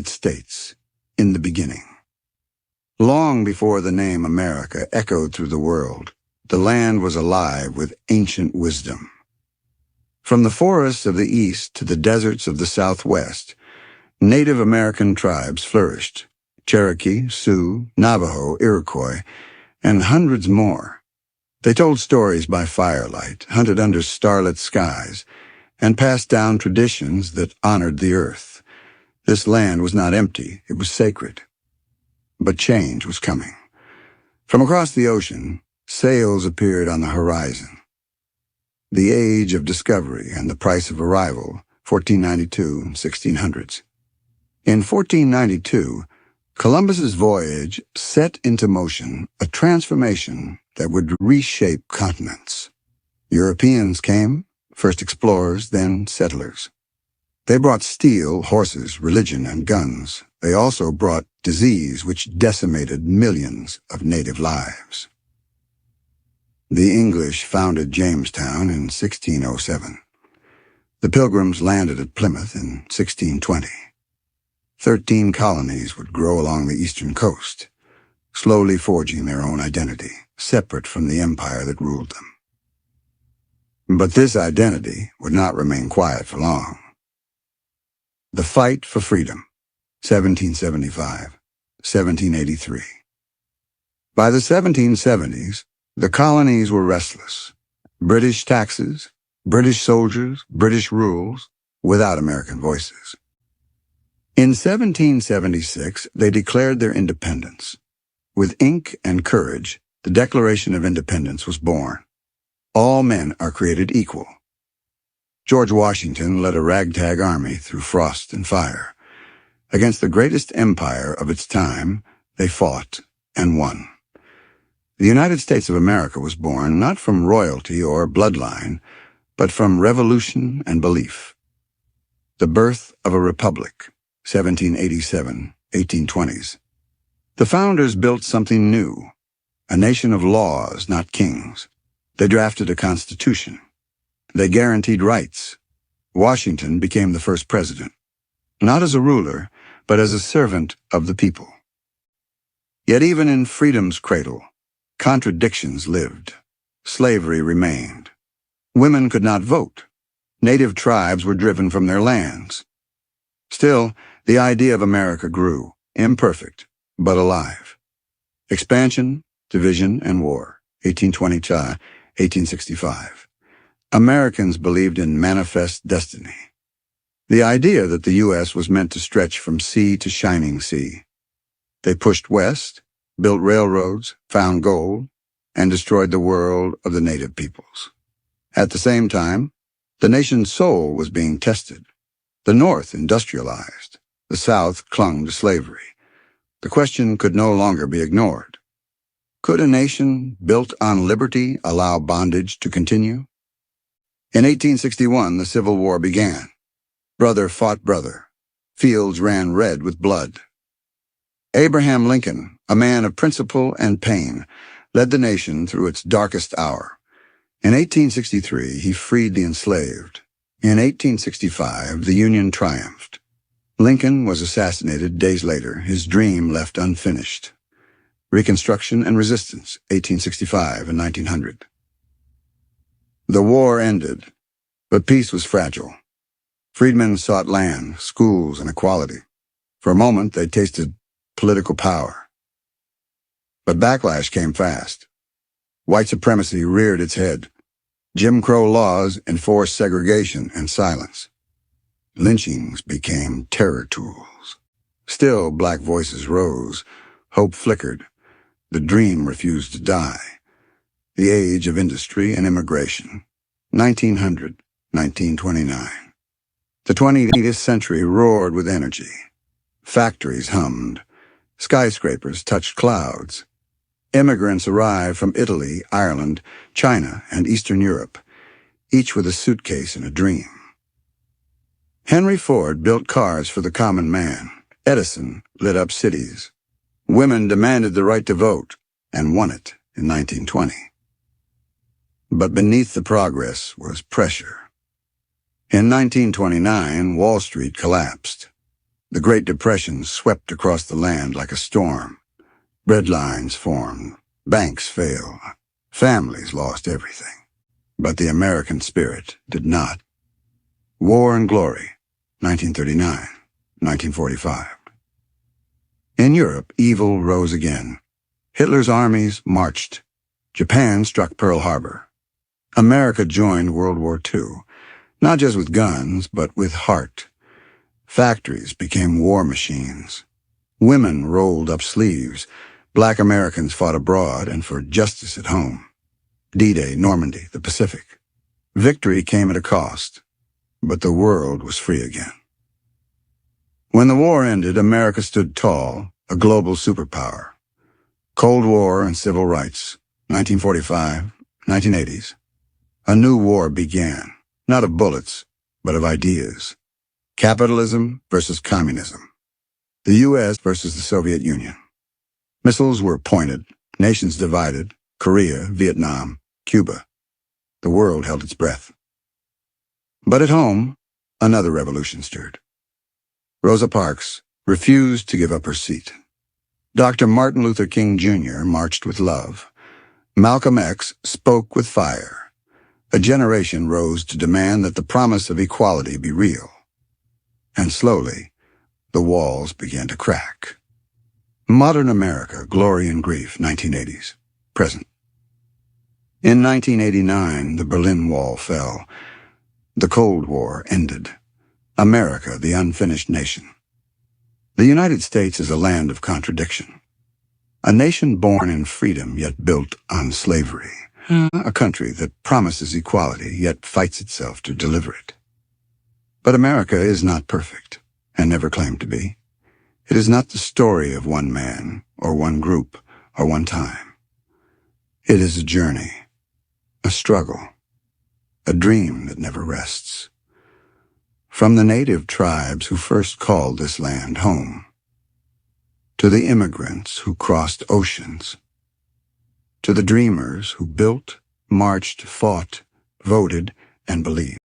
States, in the beginning. Long before the name America echoed through the world, the land was alive with ancient wisdom. From the forests of the East to the deserts of the Southwest, Native American tribes flourished: Cherokee, Sioux, Navajo, Iroquois, and hundreds more. They told stories by firelight, hunted under starlit skies, and passed down traditions that honored the earth. This land was not empty, it was sacred. But change was coming. From across the ocean, sails appeared on the horizon. The age of discovery and the price of arrival, 1492 and 1600s. In 1492, Columbus's voyage set into motion a transformation that would reshape continents. Europeans came, first explorers, then settlers. They brought steel, horses, religion, and guns. They also brought disease which decimated millions of native lives. The English founded Jamestown in 1607. The Pilgrims landed at Plymouth in 1620. 13 colonies would grow along the eastern coast, slowly forging their own identity, separate from the empire that ruled them. But this identity would not remain quiet for long. The fight for freedom, 1775, 1783. By the 1770s, the colonies were restless. British taxes, British soldiers, British rules, without American voices. In 1776, they declared their independence. With ink and courage, the Declaration of Independence was born. All men are created equal. George Washington led a ragtag army through frost and fire. Against the greatest empire of its time, they fought and won. The United States of America was born not from royalty or bloodline, but from revolution and belief. The birth of a republic, 1787, 1820s. The founders built something new, a nation of laws, not kings. They drafted a constitution. They guaranteed rights. Washington became the first president, not as a ruler, but as a servant of the people. Yet even in freedom's cradle, contradictions lived. Slavery remained. Women could not vote. Native tribes were driven from their lands. Still, the idea of America grew, imperfect, but alive. Expansion, division, and war, 1820 to 1865. Americans believed in manifest destiny. The idea that the U.S. was meant to stretch from sea to shining sea. They pushed west, built railroads, found gold, and destroyed the world of the native peoples. At the same time, the nation's soul was being tested. The North industrialized. The South clung to slavery. The question could no longer be ignored. Could a nation built on liberty allow bondage to continue? In 1861, the Civil War began. Brother fought brother. Fields ran red with blood. Abraham Lincoln, a man of principle and pain, led the nation through its darkest hour. In 1863, he freed the enslaved. In 1865, the Union triumphed. Lincoln was assassinated days later, his dream left unfinished. Reconstruction and resistance, 1865 and 1900. The war ended, but peace was fragile. Freedmen sought land, schools, and equality. For a moment, they tasted political power. But backlash came fast. White supremacy reared its head. Jim Crow laws enforced segregation and silence. Lynchings became terror tools. Still, black voices rose. Hope flickered. The dream refused to die. The age of industry and immigration. 1900, 1929. The 20th century roared with energy. Factories hummed. Skyscrapers touched clouds. Immigrants arrived from Italy, Ireland, China, and Eastern Europe, each with a suitcase and a dream. Henry Ford built cars for the common man. Edison lit up cities. Women demanded the right to vote and won it in 1920. But beneath the progress was pressure. In 1929, Wall Street collapsed. The Great Depression swept across the land like a storm. Bread lines formed, banks failed, families lost everything. But the American spirit did not. War and Glory, 1939, 1945. In Europe, evil rose again. Hitler's armies marched. Japan struck Pearl Harbor. America joined World War II, not just with guns, but with heart. Factories became war machines. Women rolled up sleeves. Black Americans fought abroad and for justice at home. D-Day, Normandy, the Pacific. Victory came at a cost, but the world was free again. When the war ended, America stood tall, a global superpower. Cold War and Civil Rights, 1945, 1980s. A new war began, not of bullets, but of ideas. Capitalism versus communism. The U.S. versus the Soviet Union. Missiles were pointed, nations divided, Korea, Vietnam, Cuba. The world held its breath. But at home, another revolution stirred. Rosa Parks refused to give up her seat. Dr. Martin Luther King Jr. marched with love. Malcolm X spoke with fire. A generation rose to demand that the promise of equality be real. And slowly, the walls began to crack. Modern America, Glory and Grief, 1980s, present. In 1989, the Berlin Wall fell. The Cold War ended. America, the unfinished nation. The United States is a land of contradiction. A nation born in freedom, yet built on slavery. A country that promises equality, yet fights itself to deliver it. But America is not perfect, and never claimed to be. It is not the story of one man, or one group, or one time. It is a journey, a struggle, a dream that never rests. From the native tribes who first called this land home, to the immigrants who crossed oceans, to the dreamers who built, marched, fought, voted, and believed.